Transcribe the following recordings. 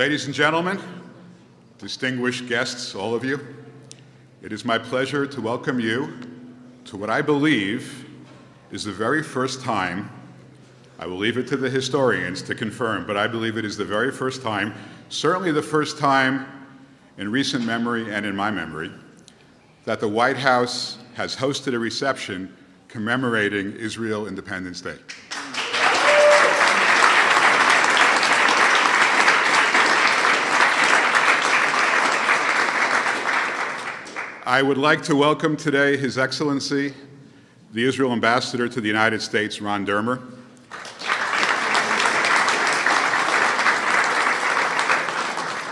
Ladies and gentlemen, distinguished guests, all of you, it is my pleasure to welcome you to what I believe is the very first time, I will leave it to the historians to confirm, but I believe it is the very first time, certainly the first time in recent memory and in my memory, that the White House has hosted a reception commemorating Israel Independence Day. I would like to welcome today His Excellency, the Israel Ambassador to the United States, Ron Dermer,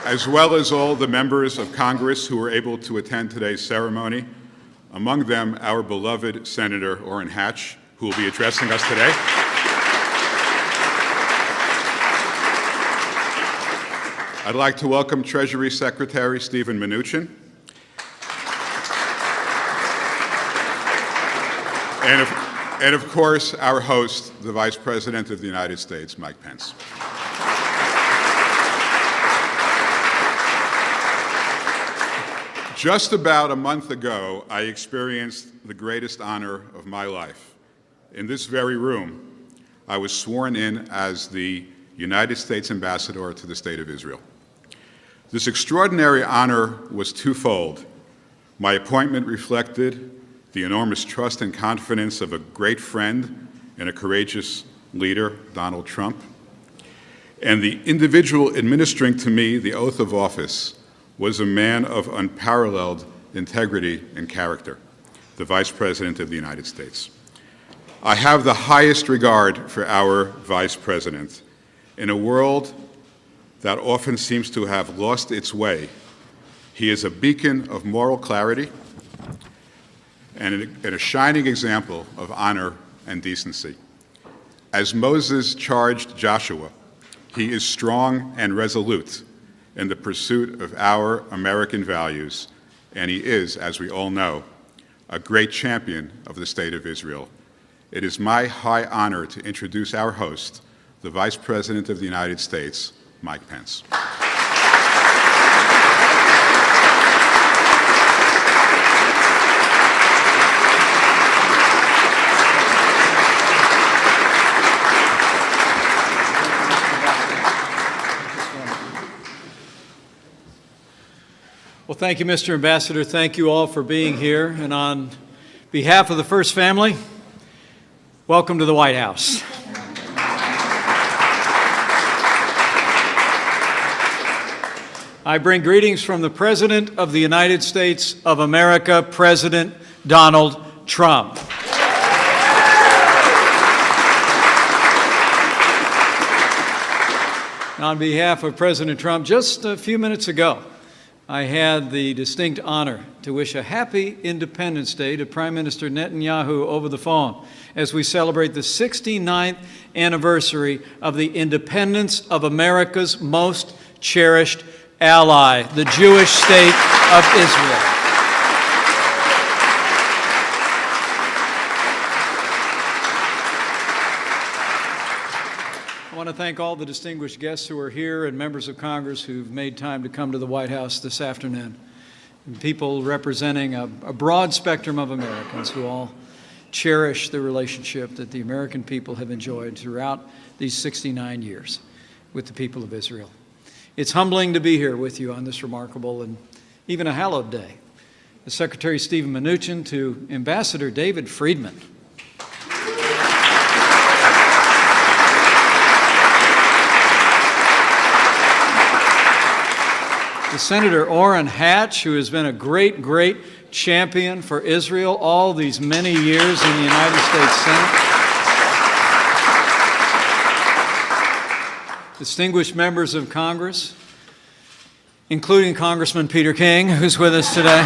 as well as all the members of Congress who were able to attend today's ceremony, among them our beloved Senator Orrin Hatch, who will be addressing us today. I'd like to welcome Treasury Secretary Steven Mnuchin, and of course, our host, the Vice President of the United States, Mike Pence. Just about a month ago, I experienced the greatest honor of my life. In this very room, I was sworn in as the United States Ambassador to the State of Israel. This extraordinary honor was twofold. My appointment reflected the enormous trust and confidence of a great friend and a courageous leader, Donald Trump, and the individual administering to me the oath of office was a man of unparalleled integrity and character, the Vice President of the United States. I have the highest regard for our Vice President. In a world that often seems to have lost its way, he is a beacon of moral clarity and a shining example of honor and decency. As Moses charged Joshua, he is strong and resolute in the pursuit of our American values, and he is, as we all know, a great champion of the State of Israel. It is my high honor to introduce our host, the Vice President of the United States, Mike Pence. Well, thank you, Mr. Ambassador. Thank you all for being here. And on behalf of the First Family, welcome to the White House. I bring greetings from the President of the United States of America, President Donald Trump. And on behalf of President Trump, just a few minutes ago, I had the distinct honor to wish a happy Independence Day to Prime Minister Netanyahu over the phone as we celebrate the 69th anniversary of the independence of America's most cherished ally, the Jewish state of Israel. I want to thank all the distinguished guests who are here and members of Congress who've made time to come to the White House this afternoon. And people representing a broad spectrum of Americans who all cherish the relationship that the American people have enjoyed throughout these 69 years with the people of Israel. It's humbling to be here with you on this remarkable and even a hallowed day. The Secretary Steven Mnuchin to Ambassador David Friedman. To Senator Orrin Hatch, who has been a great, great champion for Israel all these many years in the United States Senate. Distinguished members of Congress, including Congressman Peter King, who's with us today.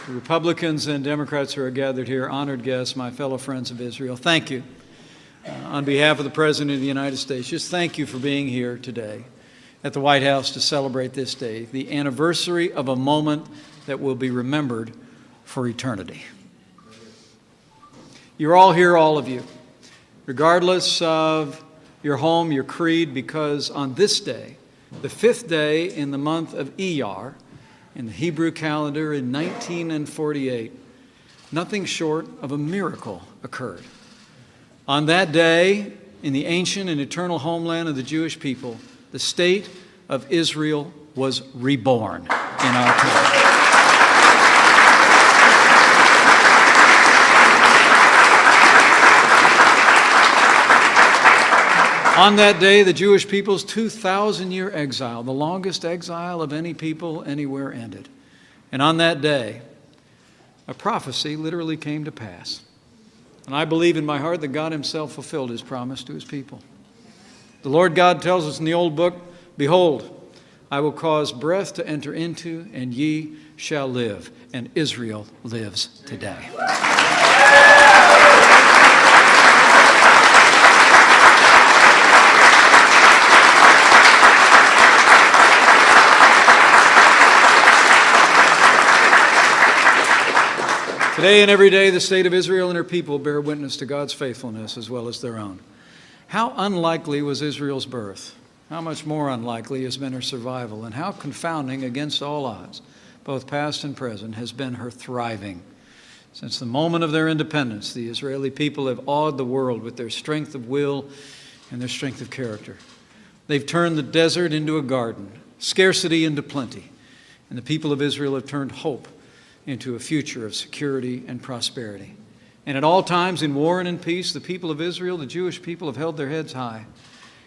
The Republicans and Democrats who are gathered here, honored guests, my fellow friends of Israel, thank you. On behalf of the President of the United States, just thank you for being here today at the White House to celebrate this day, the anniversary of a moment that will be remembered for eternity. You're all here, all of you, regardless of your home, your creed, because on this day, the 5th day in the month of Iyar, in the Hebrew calendar in 1948, nothing short of a miracle occurred. On that day, in the ancient and eternal homeland of the Jewish people, the state of Israel was reborn in our country. On that day, the Jewish people's 2,000-year exile, the longest exile of any people anywhere, ended. And on that day, a prophecy literally came to pass. And I believe in my heart that God himself fulfilled his promise to his people. The Lord God tells us in the old book, "Behold, I will cause breath to enter into, and ye shall live." And Israel lives today. Today and every day, the state of Israel and her people bear witness to God's faithfulness as well as their own. How unlikely was Israel's birth? How much more unlikely has been her survival? And how confounding against all odds, both past and present, has been her thriving. Since the moment of their independence, the Israeli people have awed the world with their strength of will and their strength of character. They've turned the desert into a garden, scarcity into plenty, and the people of Israel have turned hope into a future of security and prosperity. And at all times, in war and in peace, the people of Israel, the Jewish people, have held their heads high.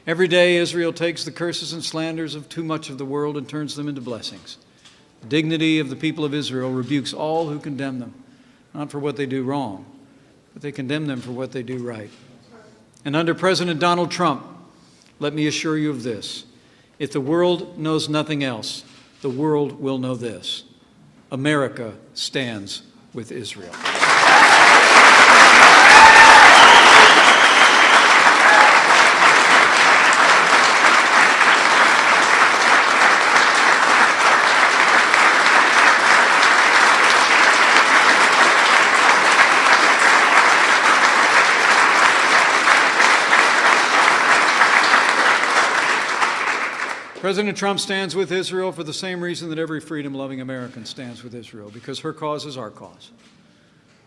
Every day, Israel takes the curses and slanders of too much of the world and turns them into blessings. The dignity of the people of Israel rebukes all who condemn them, not for what they do wrong, but they condemn them for what they do right. And under President Donald Trump, let me assure you of this: if the world knows nothing else, the world will know this: America stands with Israel. President Trump stands with Israel for the same reason that every freedom-loving American stands with Israel, because her cause is our cause.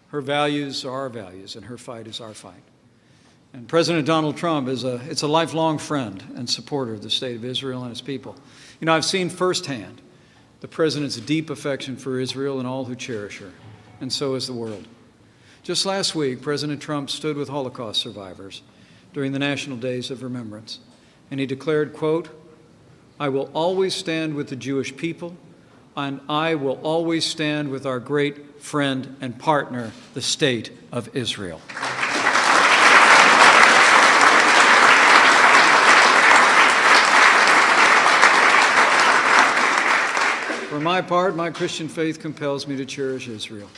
Her values are our values, and her fight is our fight. And President Donald Trump is a lifelong friend and supporter of the state of Israel and its people. You know, I've seen firsthand the president's deep affection for Israel and all who cherish her, and so has the world. Just last week, President Trump stood with Holocaust survivors during the National Days of Remembrance, and he declared, quote, "I will always stand with the Jewish people, and I will always stand with our great friend and partner, the State of Israel." For my part, my Christian faith compels me to cherish Israel,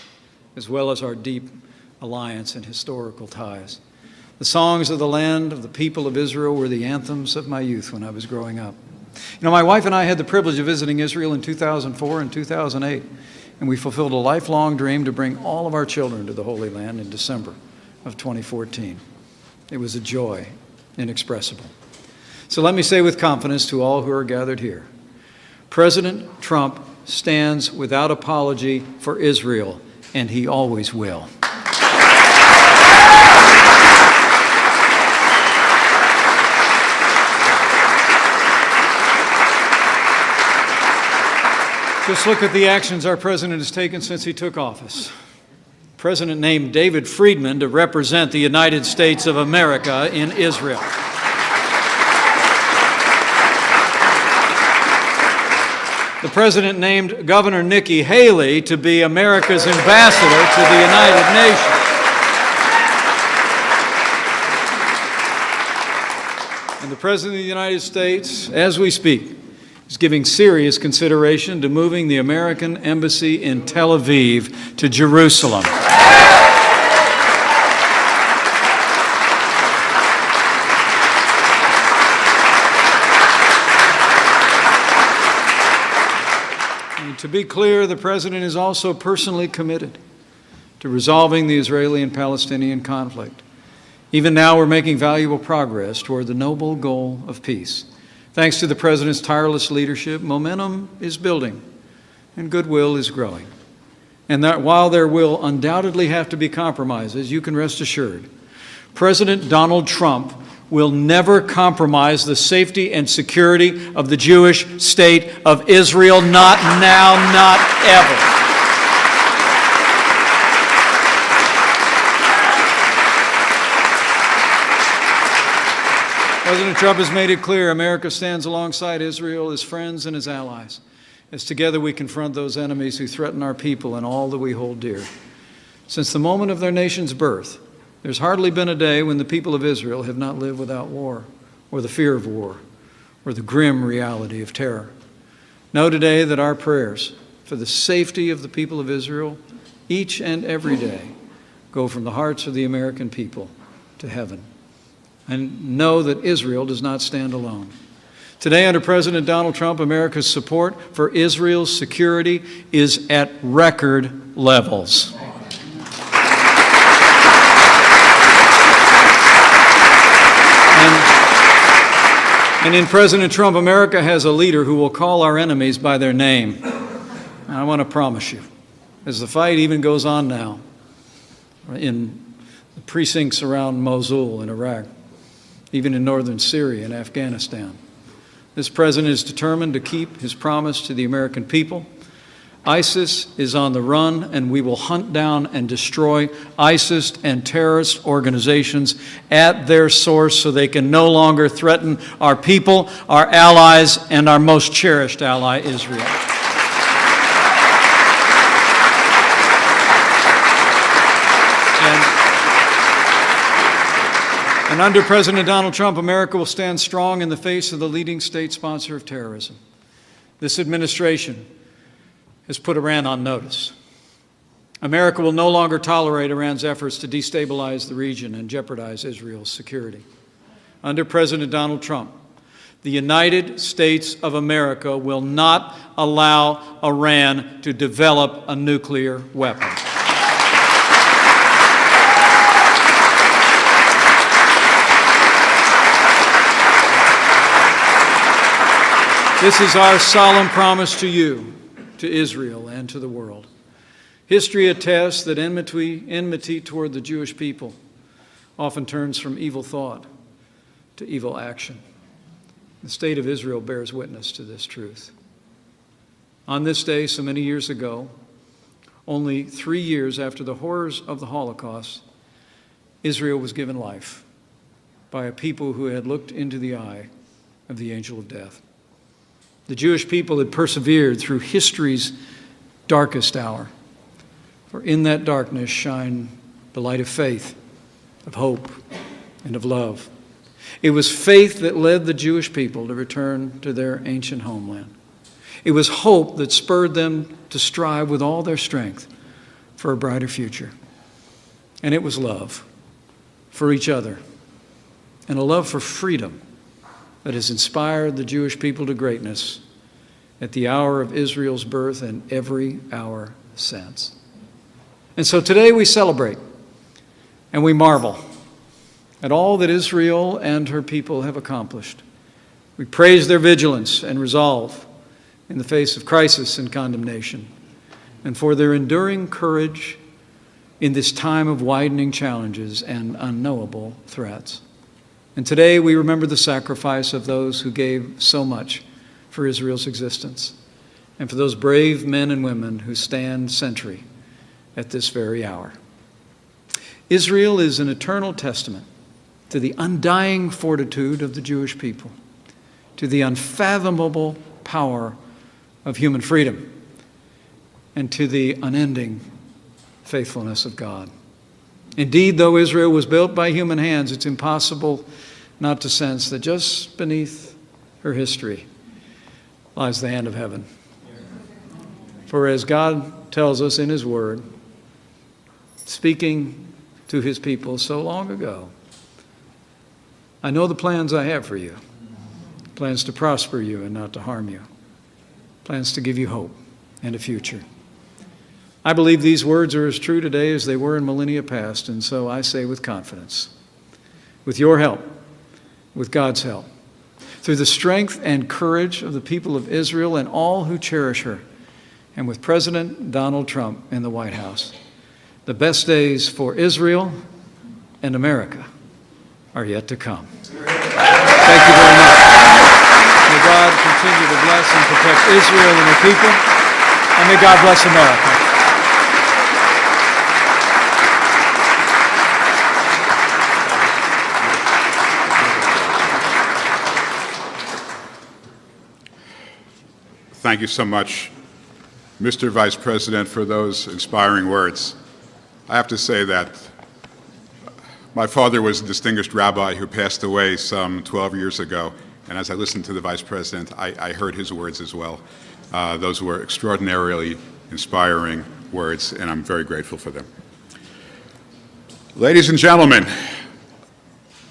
as well as our deep alliance and historical ties. The songs of the land of the people of Israel were the anthems of my youth when I was growing up. You know, my wife and I had the privilege of visiting Israel in 2004 and 2008, and we fulfilled a lifelong dream to bring all of our children to the Holy Land in December of 2014. It was a joy inexpressible. So let me say with confidence to all who are gathered here, President Trump stands without apology for Israel, and he always will. Just look at the actions our president has taken since he took office. The president named David Friedman to represent the United States of America in Israel. The president named Governor Nikki Haley to be America's ambassador to the United Nations. And the President of the United States, as we speak, is giving serious consideration to moving the American embassy in Tel Aviv to Jerusalem. And to be clear, the President is also personally committed to resolving the Israeli and Palestinian conflict. Even now, we're making valuable progress toward the noble goal of peace. Thanks to the President's tireless leadership, momentum is building and goodwill is growing. And that while there will undoubtedly have to be compromises, you can rest assured, President Donald Trump will never compromise the safety and security of the Jewish state of Israel, not now, not ever. President Trump has made it clear America stands alongside Israel as friends and as allies, as together we confront those enemies who threaten our people and all that we hold dear. Since the moment of their nation's birth, there's hardly been a day when the people of Israel have not lived without war, or the fear of war, or the grim reality of terror. Know today that our prayers for the safety of the people of Israel, each and every day, go from the hearts of the American people to heaven. And know that Israel does not stand alone. Today, under President Donald Trump, America's support for Israel's security is at record levels. And in President Trump, America has a leader who will call our enemies by their name. And I want to promise you, as the fight even goes on now in the precincts around Mosul in Iraq, even in northern Syria and Afghanistan, this president is determined to keep his promise to the American people. ISIS is on the run, and we will hunt down and destroy ISIS and terrorist organizations at their source so they can no longer threaten our people, our allies, and our most cherished ally, Israel. And under President Donald Trump, America will stand strong in the face of the leading state sponsor of terrorism. This administration has put Iran on notice. America will no longer tolerate Iran's efforts to destabilize the region and jeopardize Israel's security. Under President Donald Trump, the United States of America will not allow Iran to develop a nuclear weapon. This is our solemn promise to you, to Israel, and to the world. History attests that enmity toward the Jewish people often turns from evil thought to evil action. The state of Israel bears witness to this truth. On this day, so many years ago, only 3 years after the horrors of the Holocaust, Israel was given life by a people who had looked into the eye of the angel of death. The Jewish people had persevered through history's darkest hour. For in that darkness shine the light of faith, of hope, and of love. It was faith that led the Jewish people to return to their ancient homeland. It was hope that spurred them to strive with all their strength for a brighter future. And it was love for each other and a love for freedom that has inspired the Jewish people to greatness at the hour of Israel's birth and every hour since. And so today we celebrate and we marvel at all that Israel and her people have accomplished. We praise their vigilance and resolve in the face of crisis and condemnation, and for their enduring courage in this time of widening challenges and unknowable threats. And today we remember the sacrifice of those who gave so much for Israel's existence, and for those brave men and women who stand sentry at this very hour. Israel is an eternal testament to the undying fortitude of the Jewish people, to the unfathomable power of human freedom, and to the unending faithfulness of God. Indeed, though Israel was built by human hands, it's impossible not to sense that just beneath her history lies the hand of heaven. For as God tells us in His Word, speaking to His people so long ago, I know the plans I have for you, plans to prosper you and not to harm you, plans to give you hope and a future. I believe these words are as true today as they were in millennia past, and so I say with confidence, with your help, with God's help, through the strength and courage of the people of Israel and all who cherish her, and with President Donald Trump in the White House. The best days for Israel and America are yet to come. Thank you very much. May God continue to bless and protect Israel and the people, and may God bless America. Thank you so much, Mr. Vice President, for those inspiring words. I have to say that my father was a distinguished rabbi who passed away some 12 years ago, and as I listened to the Vice President, I heard his words as well. Those were extraordinarily inspiring words, and I'm very grateful for them. Ladies and gentlemen,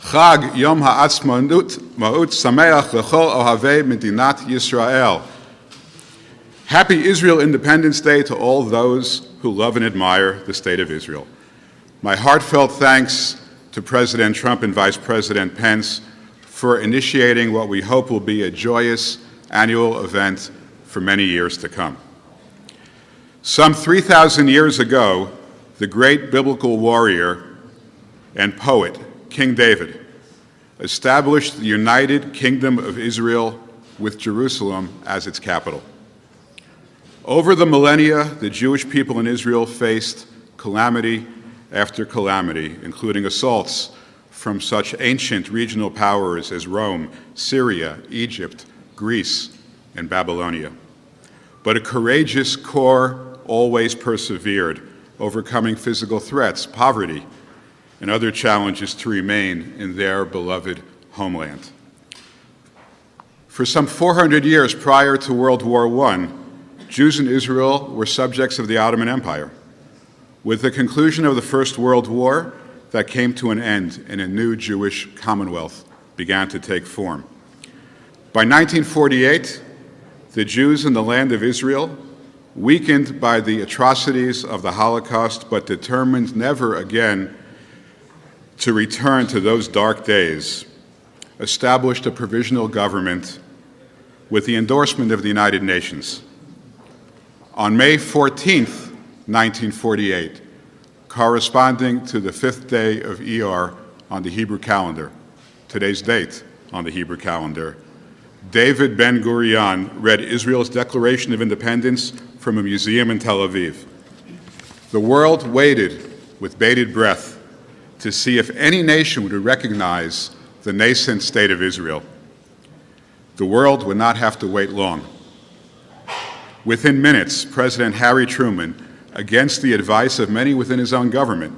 Chag Yom Ha'atzmaut Sameach L'chol Ohavei Medinat Yisrael. Happy Israel Independence Day to all those who love and admire the State of Israel. My heartfelt thanks to President Trump and Vice President Pence for initiating what we hope will be a joyous annual event for many years to come. Some 3,000 years ago, the great biblical warrior and poet, King David, established the United Kingdom of Israel with Jerusalem as its capital. Over the millennia, the Jewish people in Israel faced calamity after calamity, including assaults from such ancient regional powers as Rome, Syria, Egypt, Greece, and Babylonia. But a courageous core always persevered, overcoming physical threats, poverty, and other challenges to remain in their beloved homeland. For some 400 years prior to World War I, Jews in Israel were subjects of the Ottoman Empire. With the conclusion of the First World War, that came to an end and a new Jewish Commonwealth began to take form. By 1948, the Jews in the land of Israel, weakened by the atrocities of the Holocaust but determined never again to return to those dark days, established a provisional government with the endorsement of the United Nations. On May 14th, 1948, corresponding to the 5th day of Iyar on the Hebrew calendar, today's date on the Hebrew calendar, David Ben-Gurion read Israel's Declaration of Independence from a museum in Tel Aviv. The world waited with bated breath to see if any nation would recognize the nascent state of Israel. The world would not have to wait long. Within minutes, President Harry Truman, against the advice of many within his own government,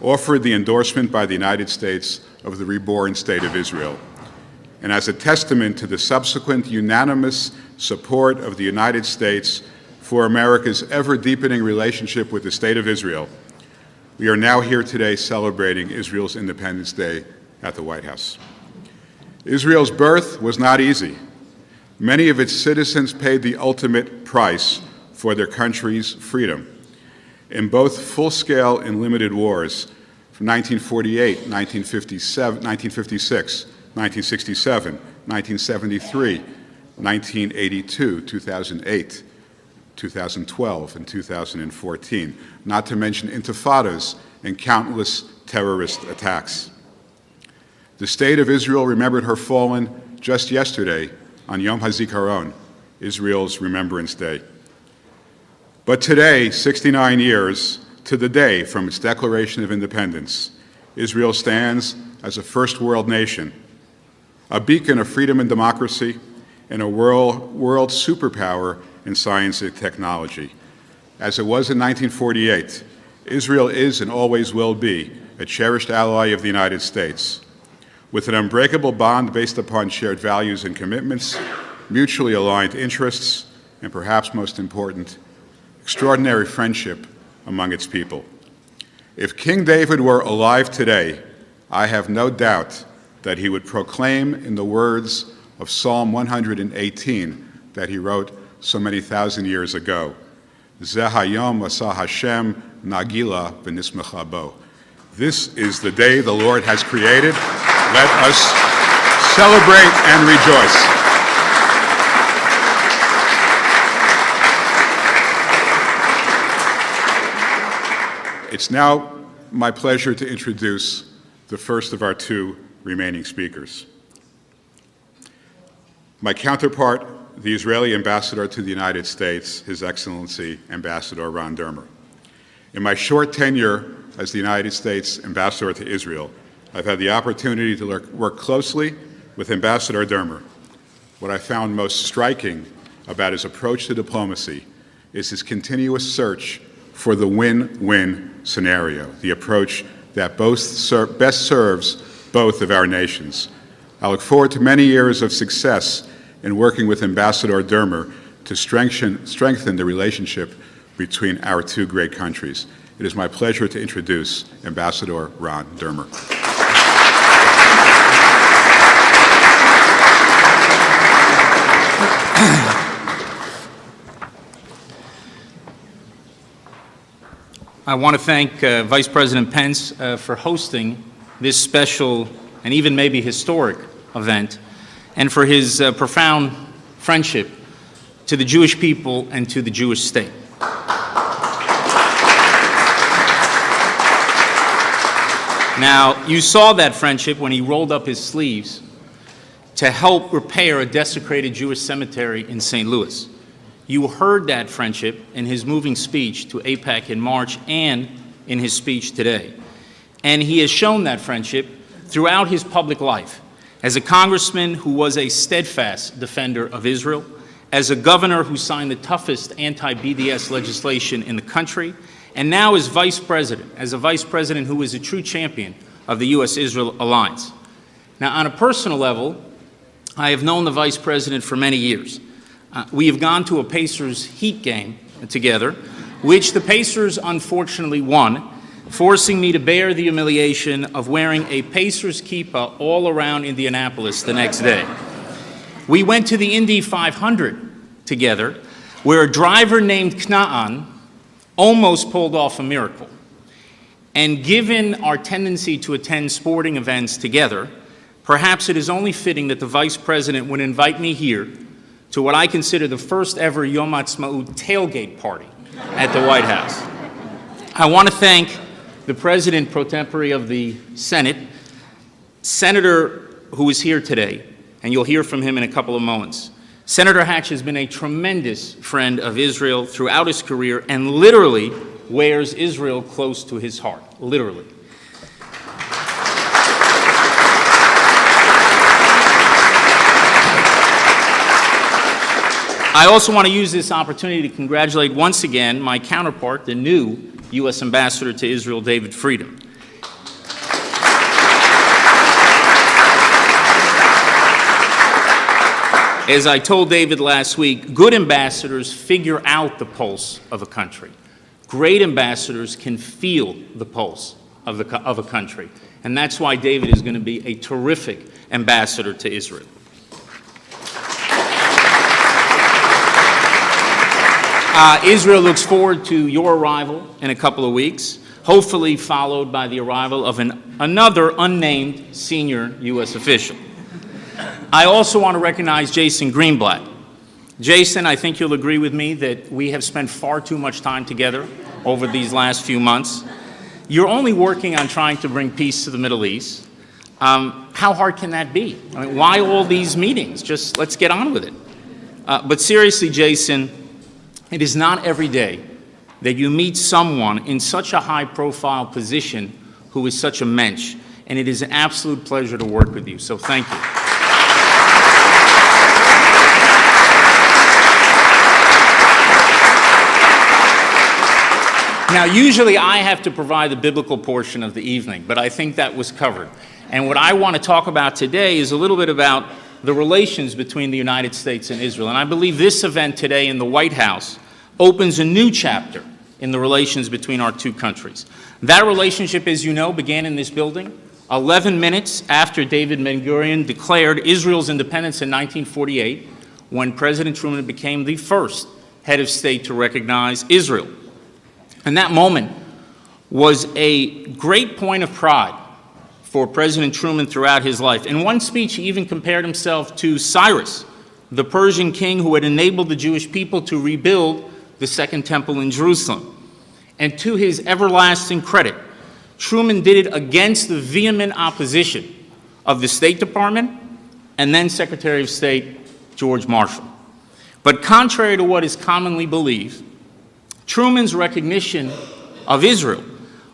offered the endorsement by the United States of the reborn State of Israel. And as a testament to the subsequent unanimous support of the United States for America's ever-deepening relationship with the State of Israel, we are now here today celebrating Israel's Independence Day at the White House. Israel's birth was not easy. Many of its citizens paid the ultimate price for their country's freedom in both full-scale and limited wars from 1948, 1957, 1956, 1967, 1973, 1982, 2008, 2012, and 2014, not to mention intifadas and countless terrorist attacks. The State of Israel remembered her fallen just yesterday on Yom HaZikaron, Israel's Remembrance Day. But today, 69 years to the day from its Declaration of Independence, Israel stands as a first world nation, a beacon of freedom and democracy, and a world superpower in science and technology. As it was in 1948, Israel is and always will be a cherished ally of the United States, with an unbreakable bond based upon shared values and commitments, mutually aligned interests, and perhaps most important, extraordinary friendship among its people. If King David were alive today, I have no doubt that he would proclaim in the words of Psalm 118 that he wrote so many thousand years ago, Zeh hayom asah Hashem nagila v'nismecha bo. This is the day the Lord has created. Let us celebrate and rejoice. It's now my pleasure to introduce the first of our two remaining speakers. My counterpart, the Israeli ambassador to the United States, His Excellency Ambassador Ron Dermer. In my short tenure as the United States ambassador to Israel, I've had the opportunity to work closely with Ambassador Dermer. What I found most striking about his approach to diplomacy is his continuous search for the win-win scenario, the approach that best serves both of our nations. I look forward to many years of success in working with Ambassador Dermer to strengthen the relationship between our two great countries. It is my pleasure to introduce Ambassador Ron Dermer. I want to thank Vice President Pence for hosting this special and even maybe historic event, and for his profound friendship to the Jewish people and to the Jewish state. Now, you saw that friendship when he rolled up his sleeves to help repair a desecrated Jewish cemetery in St. Louis. You heard that friendship in his moving speech to AIPAC in March and in his speech today. And he has shown that friendship throughout his public life, as a congressman who was a steadfast defender of Israel, as a governor who signed the toughest anti-BDS legislation in the country, and now as vice president, as a vice president who is a true champion of the U.S.-Israel alliance. Now, on a personal level, I have known the vice president for many years. We have gone to a Pacers Heat game together, which the Pacers unfortunately won, forcing me to bear the humiliation of wearing a Pacers kippah all around Indianapolis the next day. We went to the Indy 500 together, where a driver named Knaan almost pulled off a miracle. And given our tendency to attend sporting events together, perhaps it is only fitting that the Vice President would invite me here to what I consider the first ever Yom Ha'atzmaut tailgate party at the White House. I want to thank the President pro tempore of the Senate, Senator who is here today, and you'll hear from him in a couple of moments. Senator Hatch has been a tremendous friend of Israel throughout his career and literally wears Israel close to his heart, literally. I also want to use this opportunity to congratulate once again my counterpart, the new U.S. Ambassador to Israel, David Friedman. As I told David last week, good ambassadors figure out the pulse of a country. Great ambassadors can feel the pulse of a country. And that's why David is going to be a terrific ambassador to Israel. Israel looks forward to your arrival in a couple of weeks, hopefully followed by the arrival of another unnamed senior U.S. official. I also want to recognize Jason Greenblatt. Jason, I think you'll agree with me that we have spent far too much time together over these last few months. You're only working on trying to bring peace to the Middle East. How hard can that be? I mean, why all these meetings? Just let's get on with it. But seriously, Jason, it is not every day that you meet someone in such a high-profile position who is such a mensch, and it is an absolute pleasure to work with you, so thank you. Now, usually I have to provide the biblical portion of the evening, but I think that was covered. And what I want to talk about today is a little bit about the relations between the United States and Israel. And I believe this event today in the White House opens a new chapter in the relations between our two countries. That relationship, as you know, began in this building 11 minutes after David Ben-Gurion declared Israel's independence in 1948, when President Truman became the first head of state to recognize Israel. And that moment was a great point of pride for President Truman throughout his life. In one speech, he even compared himself to Cyrus, the Persian king who had enabled the Jewish people to rebuild the Second Temple in Jerusalem. And to his everlasting credit, Truman did it against the vehement opposition of the State Department and then Secretary of State George Marshall. But contrary to what is commonly believed, Truman's recognition of Israel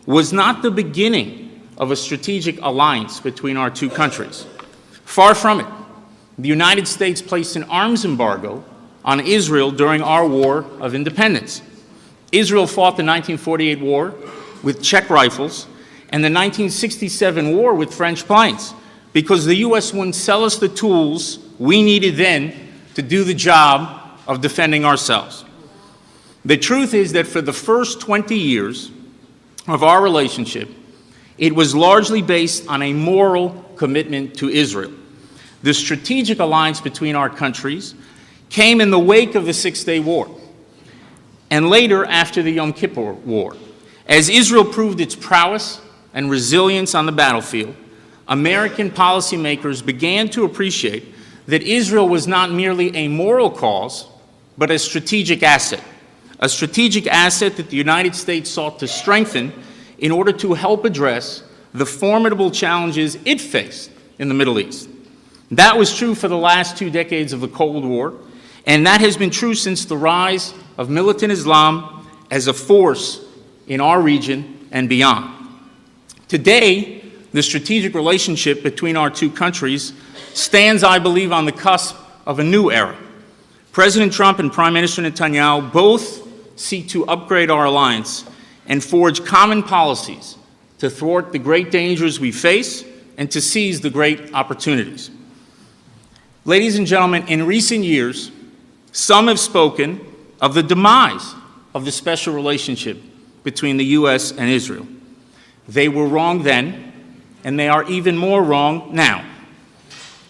was not the beginning of a strategic alliance between our two countries. Far from it. The United States placed an arms embargo on Israel during our War of Independence. Israel fought the 1948 war with Czech rifles and the 1967 war with French planes because the U.S. wouldn't sell us the tools we needed then to do the job of defending ourselves. The truth is that for the first 20 years of our relationship, it was largely based on a moral commitment to Israel. The strategic alliance between our countries came in the wake of the Six-Day War and later after the Yom Kippur War. As Israel proved its prowess and resilience on the battlefield, American policymakers began to appreciate that Israel was not merely a moral cause, but a strategic asset that the United States sought to strengthen in order to help address the formidable challenges it faced in the Middle East. That was true for the last 2 decades of the Cold War, and that has been true since the rise of militant Islam as a force in our region and beyond. Today, the strategic relationship between our two countries stands, I believe, on the cusp of a new era. President Trump and Prime Minister Netanyahu both seek to upgrade our alliance and forge common policies to thwart the great dangers we face and to seize the great opportunities. Ladies and gentlemen, in recent years, some have spoken of the demise of the special relationship between the U.S. and Israel. They were wrong then, and they are even more wrong now.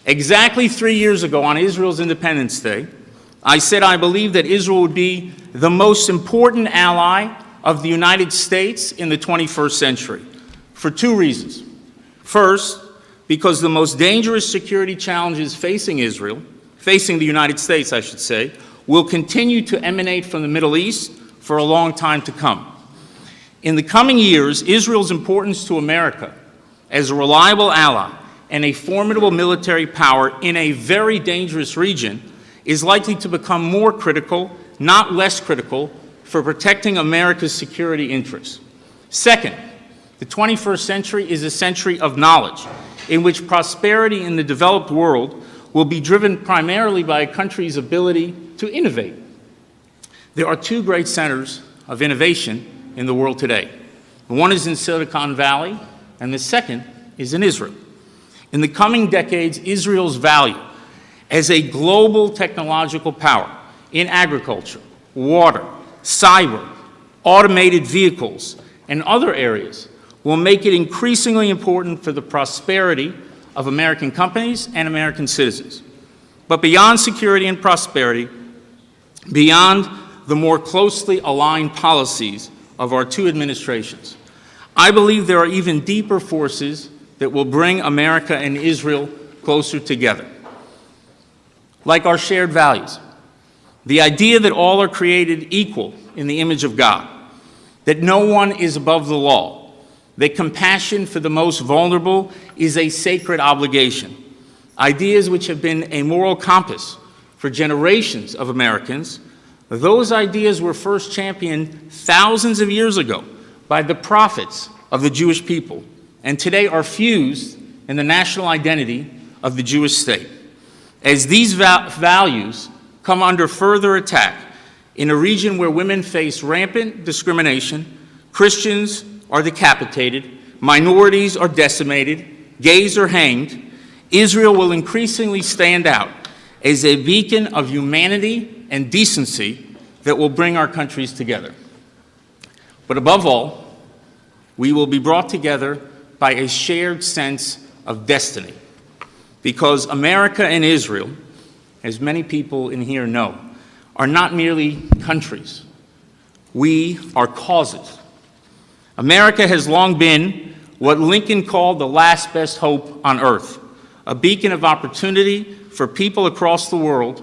Exactly 3 years ago, on Israel's Independence Day, I said I believe that Israel would be the most important ally of the United States in the 21st century, for 2 reasons. First, because the most dangerous security challenges facing the United States, I should say, will continue to emanate from the Middle East for a long time to come. In the coming years, Israel's importance to America as a reliable ally and a formidable military power in a very dangerous region is likely to become more critical, not less critical, for protecting America's security interests. Second, the 21st century is a century of knowledge, in which prosperity in the developed world will be driven primarily by a country's ability to innovate. There are 2 great centers of innovation in the world today. One is in Silicon Valley, and the second is in Israel. In the coming decades, Israel's value as a global technological power in agriculture, water, cyber, automated vehicles, and other areas will make it increasingly important for the prosperity of American companies and American citizens. But beyond security and prosperity, beyond the more closely aligned policies of our 2 administrations, I believe there are even deeper forces that will bring America and Israel closer together. Like our shared values, the idea that all are created equal in the image of God, that no one is above the law, that compassion for the most vulnerable is a sacred obligation, ideas which have been a moral compass for generations of Americans. Those ideas were first championed thousands of years ago by the prophets of the Jewish people, and today are fused in the national identity of the Jewish state. As these values come under further attack in a region where women face rampant discrimination, Christians are decapitated, minorities are decimated, gays are hanged, Israel will increasingly stand out as a beacon of humanity and decency that will bring our countries together. But above all, we will be brought together by a shared sense of destiny, because America and Israel, as many people in here know, are not merely countries. We are causes. America has long been what Lincoln called the last best hope on earth, a beacon of opportunity for people across the world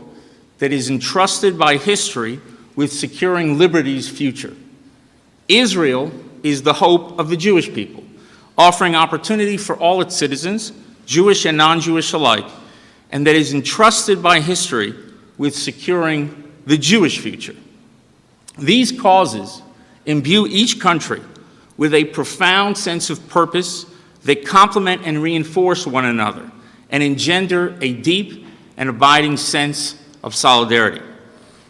that is entrusted by history with securing liberty's future. Israel is the hope of the Jewish people, offering opportunity for all its citizens, Jewish and non-Jewish alike, and that is entrusted by history with securing the Jewish future. These causes imbue each country with a profound sense of purpose that complement and reinforce one another and engender a deep and abiding sense of solidarity.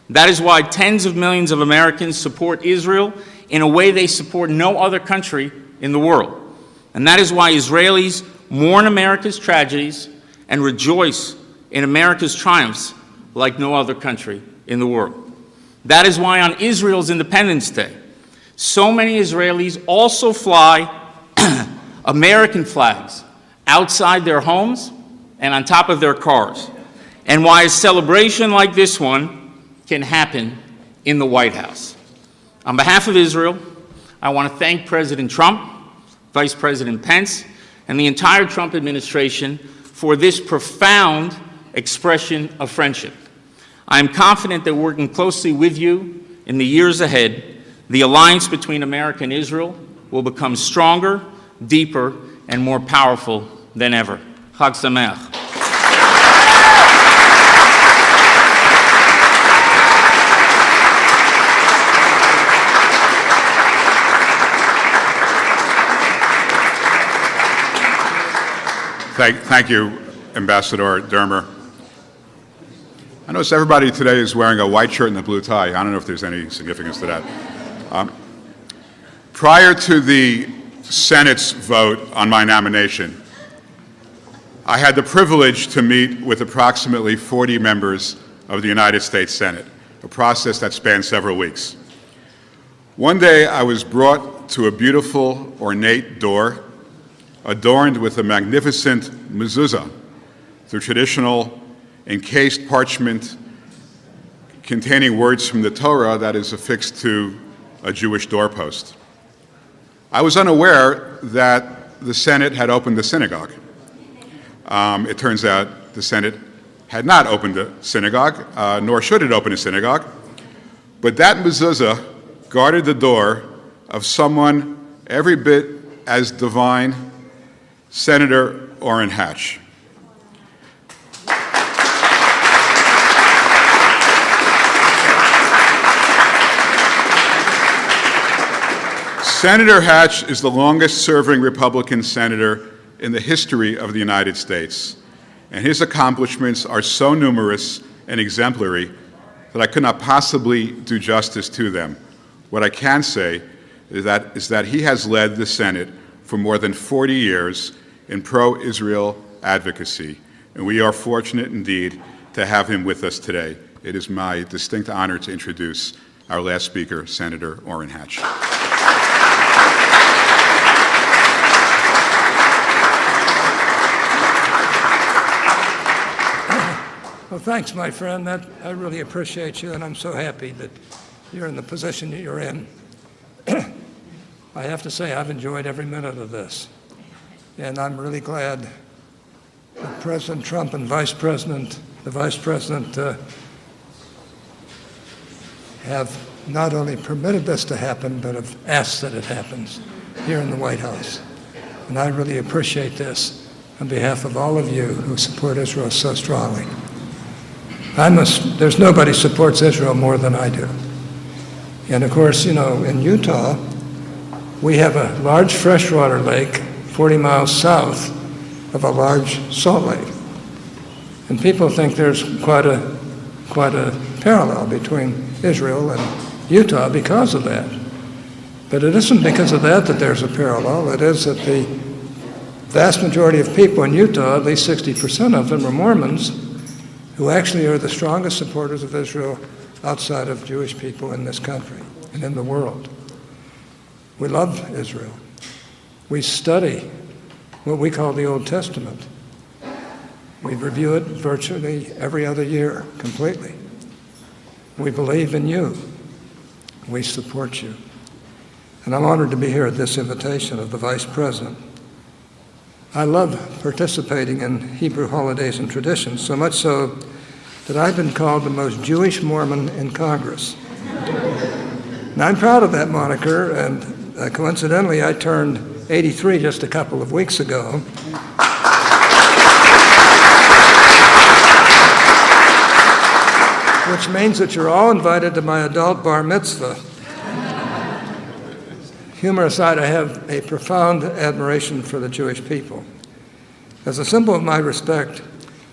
That is why tens of millions of Americans support Israel in a way they support no other country in the world. And that is why Israelis mourn America's tragedies and rejoice in America's triumphs like no other country in the world. That is why on Israel's Independence Day, so many Israelis also fly American flags outside their homes and on top of their cars, and why a celebration like this one can happen in the White House. On behalf of Israel, I want to thank President Trump, Vice President Pence, and the entire Trump administration for this profound expression of friendship. I am confident that working closely with you in the years ahead, the alliance between America and Israel will become stronger, deeper, and more powerful than ever. Chag Sameach. Thank you, Ambassador Dermer. I notice everybody today is wearing a white shirt and a blue tie. I don't know if there's any significance to that. Prior to the Senate's vote on my nomination, I had the privilege to meet with approximately 40 members of the United States Senate, a process that spanned several weeks. One day, I was brought to a beautiful, ornate door adorned with a magnificent mezuzah, the traditional encased parchment containing words from the Torah that is affixed to a Jewish doorpost. I was unaware that the Senate had opened a synagogue. It turns out the Senate had not opened a synagogue, nor should it open a synagogue, but that mezuzah guarded the door of someone every bit as divine, Senator Orrin Hatch. Senator Hatch is the longest-serving Republican senator in the history of the United States, and his accomplishments are so numerous and exemplary that I could not possibly do justice to them. What I can say is that he has led the Senate for more than 40 years in pro-Israel advocacy, and we are fortunate indeed to have him with us today. It is my distinct honor to introduce our last speaker, Senator Orrin Hatch. Well, thanks, my friend. I really appreciate you, and I'm so happy that you're in the position that you're in. I have to say, I've enjoyed every minute of this, and I'm really glad that President Trump and the Vice President have not only permitted this to happen, but have asked that it happens here in the White House. And I really appreciate this on behalf of all of you who support Israel so strongly. There's nobody supports Israel more than I do. And of course, you know, in Utah, we have a large freshwater lake 40 miles south of a large salt lake. And people think there's quite a parallel between Israel and Utah because of that. But it isn't because of that there's a parallel. It is that the vast majority of people in Utah, at least 60% of them, are Mormons, who actually are the strongest supporters of Israel outside of Jewish people in this country and in the world. We love Israel. We study what we call the Old Testament. We review it virtually every other year, completely. We believe in you. We support you. And I'm honored to be here at this invitation of the Vice President I love participating in Hebrew holidays and traditions, so much so that I've been called the most Jewish Mormon in Congress. And I'm proud of that moniker, and coincidentally, I turned 83 just a couple of weeks ago. Which means that you're all invited to my adult bar mitzvah. Humor aside, I have a profound admiration for the Jewish people. As a symbol of my respect,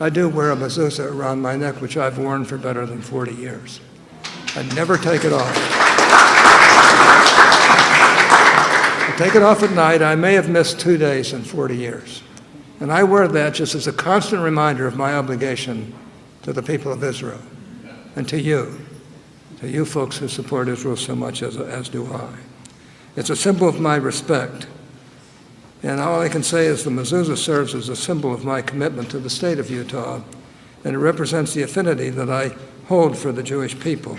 I do wear a mezuzah around my neck, which I've worn for better than 40 years. I never take it off. I take it off at night. I may have missed 2 days in 40 years. And I wear that just as a constant reminder of my obligation to the people of Israel and to you folks who support Israel so much as do I. It's a symbol of my respect. And all I can say is the mezuzah serves as a symbol of my commitment to the state of Utah, and it represents the affinity that I hold for the Jewish people.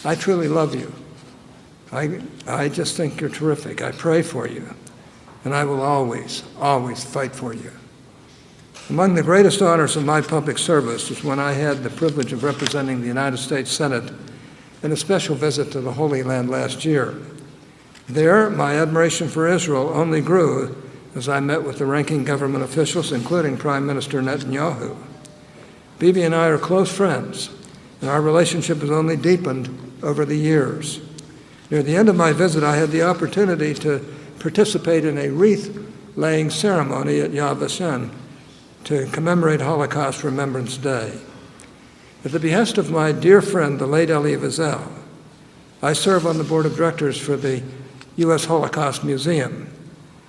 I truly love you. I just think you're terrific. I pray for you, and I will always, always fight for you. Among the greatest honors of my public service was when I had the privilege of representing the United States Senate in a special visit to the Holy Land last year. There, my admiration for Israel only grew as I met with the ranking government officials, including Prime Minister Netanyahu. Bibi and I are close friends, and our relationship has only deepened over the years. Near the end of my visit, I had the opportunity to participate in a wreath-laying ceremony at Yad Vashem to commemorate Holocaust Remembrance Day. At the behest of my dear friend, the late Elie Wiesel, I serve on the board of directors for the U.S. Holocaust Museum.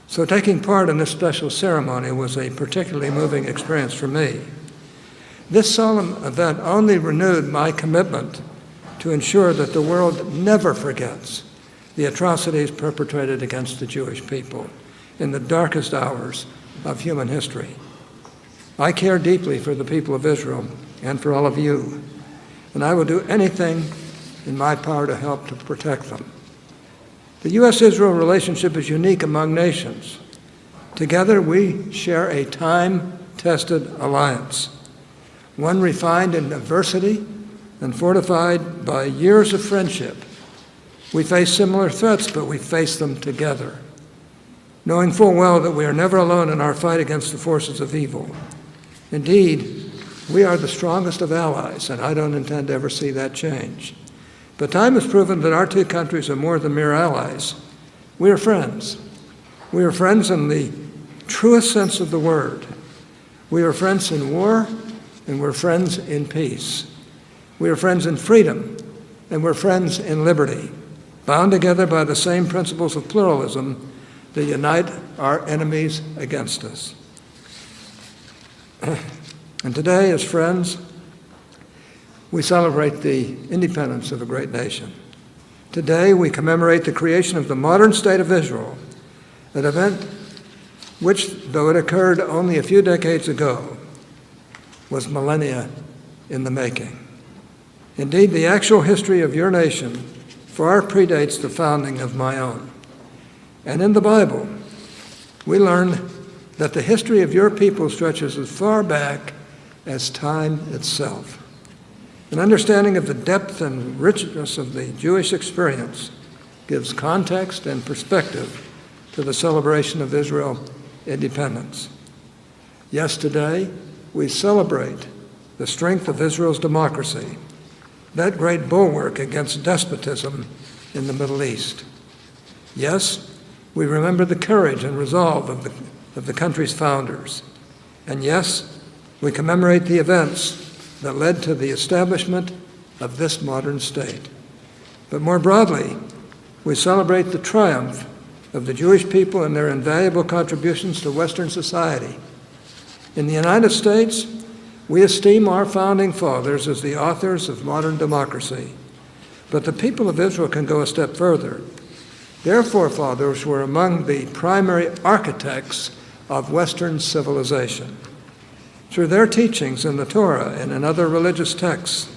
So taking part in this special ceremony was a particularly moving experience for me. This solemn event only renewed my commitment to ensure that the world never forgets the atrocities perpetrated against the Jewish people in the darkest hours of human history. I care deeply for the people of Israel and for all of you, and I will do anything in my power to help to protect them. The U.S.-Israel relationship is unique among nations. Together, we share a time-tested alliance, one refined in adversity and fortified by years of friendship. We face similar threats, but we face them together, knowing full well that we are never alone in our fight against the forces of evil. Indeed, we are the strongest of allies, and I don't intend to ever see that change. But time has proven that our two countries are more than mere allies. We are friends. We are friends in the truest sense of the word. We are friends in war, and we're friends in peace. We are friends in freedom, and we're friends in liberty, bound together by the same principles of pluralism that unite our enemies against us. And today, as friends, we celebrate the independence of a great nation. Today, we commemorate the creation of the modern state of Israel, an event which, though it occurred only a few decades ago, was millennia in the making. Indeed, the actual history of your nation far predates the founding of my own. And in the Bible, we learn that the history of your people stretches as far back as time itself. An understanding of the depth and richness of the Jewish experience gives context and perspective to the celebration of Israel's independence. Yes, today we celebrate the strength of Israel's democracy, that great bulwark against despotism in the Middle East. Yes, we remember the courage and resolve of the country's founders. And yes, we commemorate the events that led to the establishment of this modern state. But more broadly, we celebrate the triumph of the Jewish people and their invaluable contributions to Western society. In the United States, we esteem our founding fathers as the authors of modern democracy. But the people of Israel can go a step further. Their forefathers were among the primary architects of Western civilization. Through their teachings in the Torah and in other religious texts,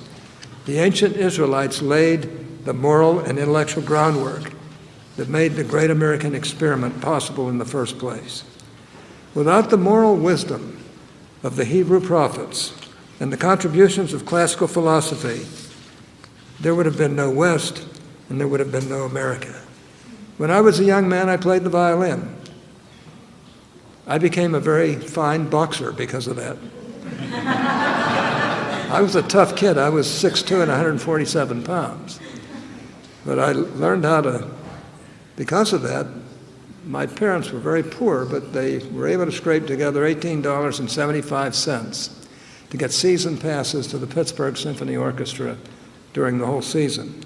the ancient Israelites laid the moral and intellectual groundwork that made the great American experiment possible in the first place. Without the moral wisdom of the Hebrew prophets and the contributions of classical philosophy, there would have been no West and there would have been no America. When I was a young man, I played the violin. I became a very fine boxer because of that. I was a tough kid. I was 6'2" and 147 pounds. But I learned how to, because of that, my parents were very poor, but they were able to scrape together $18.75 to get season passes to the Pittsburgh Symphony Orchestra during the whole season.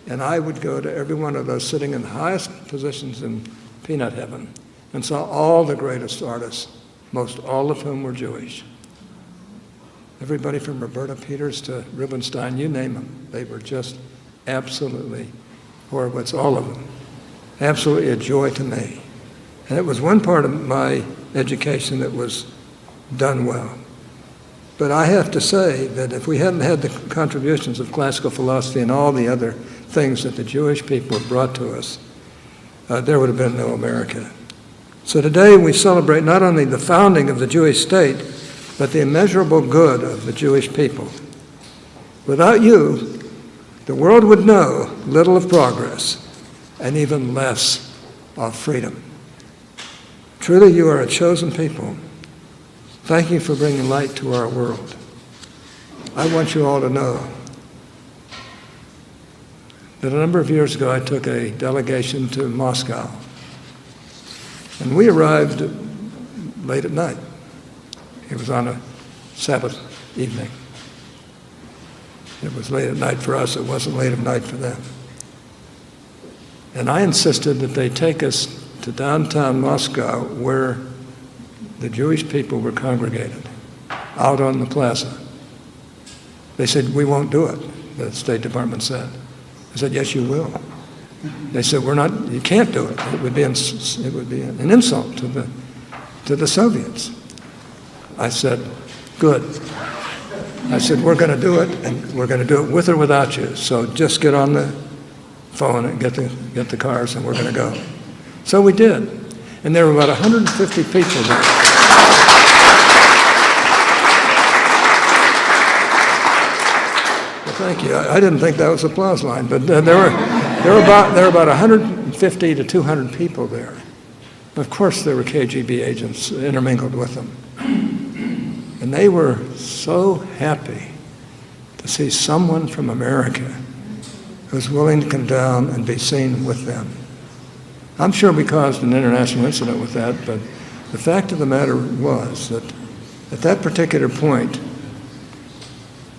And I would go to every one of those, sitting in the highest positions in peanut heaven, and saw all the greatest artists, most all of whom were Jewish. Everybody from Roberta Peters to Rubinstein, you name them, they were just absolutely, Horowitz, all of them, absolutely a joy to me. And it was one part of my education that was done well. But I have to say that if we hadn't had the contributions of classical philosophy and all the other things that the Jewish people brought to us, there would have been no America. So today we celebrate not only the founding of the Jewish state, but the immeasurable good of the Jewish people. Without you, the world would know little of progress and even less of freedom. Truly, you are a chosen people. Thank you for bringing light to our world. I want you all to know that a number of years ago I took a delegation to Moscow, and we arrived late at night. It was on a Sabbath evening. It was late at night for us. It wasn't late at night for them. And I insisted that they take us to downtown Moscow where the Jewish people were congregated, out on the plaza. They said, "We won't do it," the State Department said. I said, "Yes, you will." They said, "You can't do it. It would be an insult to the Soviets." I said, "Good." I said, "We're going to do it, and we're going to do it with or without you. So just get on the phone and get the cars, and we're going to go." So we did, and there were about 150 people there. Well, thank you. I didn't think that was an applause line, but there were about 150 to 200 people there. Of course, there were KGB agents intermingled with them. And they were so happy to see someone from America who was willing to come down and be seen with them. I'm sure we caused an international incident with that, but the fact of the matter was that at that particular point,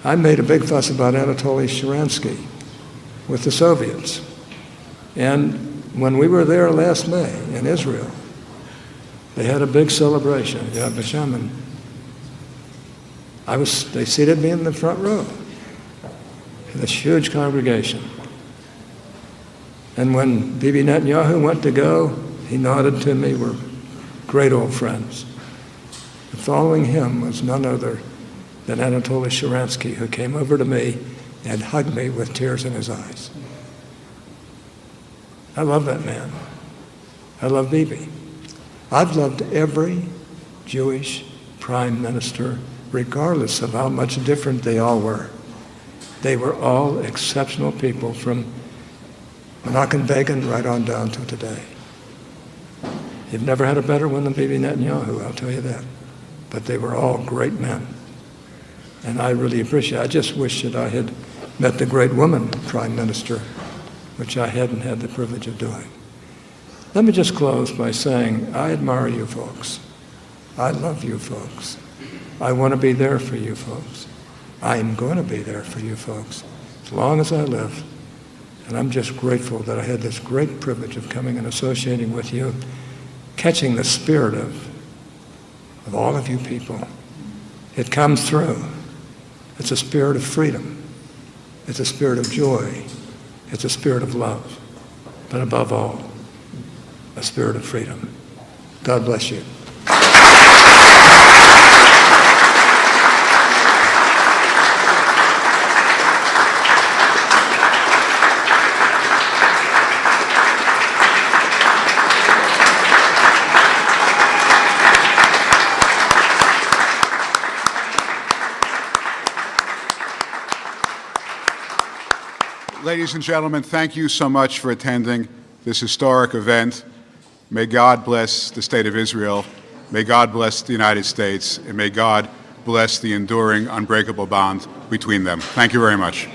I made a big fuss about Anatoly Sharansky with the Soviets. And when we were there last May in Israel, they had a big celebration, Yad Vashem, and they seated me in the front row in this huge congregation. And when Bibi Netanyahu went to go, he nodded to me. We're great old friends. And following him was none other than Anatoly Sharansky, who came over to me and hugged me with tears in his eyes. I love that man. I love Bibi. I've loved every Jewish prime minister, regardless of how much different they all were. They were all exceptional people, from Menachem Begin right on down to today. You've never had a better one than Bibi Netanyahu, I'll tell you that. But they were all great men. And I really appreciate it. I just wish that I had met the great woman prime minister, which I hadn't had the privilege of doing. Let me just close by saying, I admire you folks. I love you folks. I want to be there for you folks. I am going to be there for you folks as long as I live. And I'm just grateful that I had this great privilege of coming and associating with you, catching the spirit of all of you people. It comes through. It's a spirit of freedom. It's a spirit of joy. It's a spirit of love. But above all, a spirit of freedom. God bless you. Ladies and gentlemen, thank you so much for attending this historic event. May God bless the State of Israel. May God bless the United States. And may God bless the enduring, unbreakable bond between them. Thank you very much.